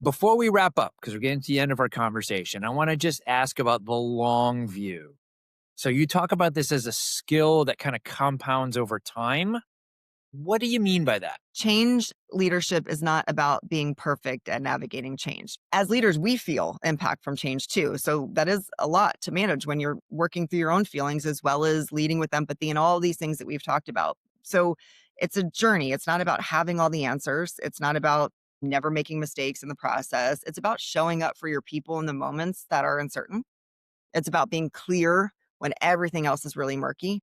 Before we wrap up, because we're getting to the end of our conversation, I want to just ask about the long view. So you talk about this as a skill that kind of compounds over time. What do you mean by that? Change leadership is not about being perfect at navigating change. As leaders, we feel impact from change too. So that is a lot to manage when you're working through your own feelings as well as leading with empathy and all these things that we've talked about. So it's a journey. It's not about having all the answers. It's not about never making mistakes in the process. It's about showing up for your people in the moments that are uncertain. It's about being clear when everything else is really murky.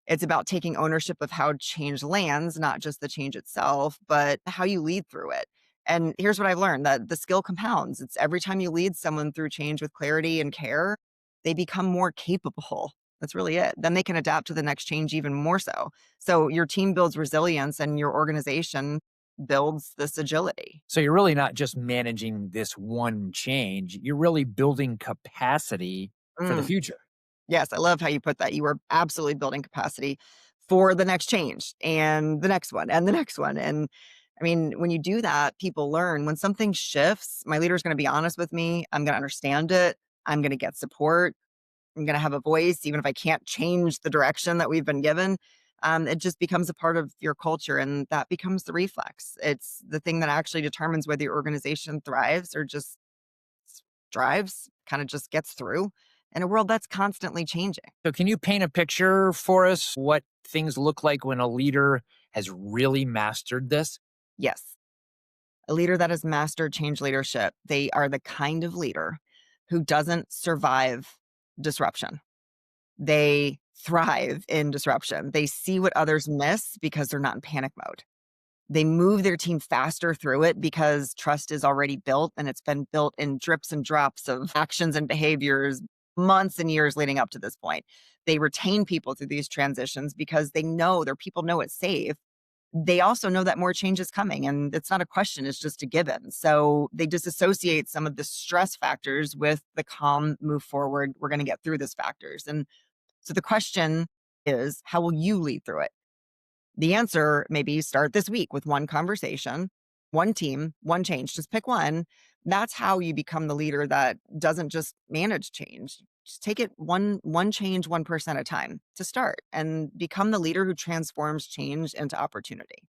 It's about taking ownership of how change lands, not just the change itself, but how you lead through it. And here's what I've learned, that the skill compounds. It's every time you lead someone through change with clarity and care, they become more capable. That's really it. Then they can adapt to the next change even more so. So your team builds resilience and your organization builds this agility. So you're really not just managing this one change, you're really building capacity for the Mm. future. Yes, I love how you put that. You are absolutely building capacity for the next change and the next one and the next one. And I mean, when you do that, people learn when something shifts, my leader is going to be honest with me. I'm going to understand it. I'm going to get support. I'm going to have a voice, even if I can't change the direction that we've been given. It just becomes a part of your culture and that becomes the reflex. It's the thing that actually determines whether your organization thrives or just drives, kind of just gets through in a world that's constantly changing. So can you paint a picture for us what things look like when a leader has really mastered this? Yes. A leader that has mastered change leadership, they are the kind of leader who doesn't survive disruption. They thrive in disruption. They see what others miss because they're not in panic mode. They move their team faster through it because trust is already built and it's been built in drips and drops of actions and behaviors months and years leading up to this point. They retain people through these transitions because they know their people know it's safe. They also know that more change is coming and it's not a question, it's just a given. So they disassociate some of the stress factors with the calm, move forward, we're going to get through this factors. And so the question is, how will you lead through it? The answer, maybe start this week with one conversation, one team, one change. Just pick one. That's how you become the leader that doesn't just manage change. Just take it one change, 1% at a time to start and become the leader who transforms change into opportunity.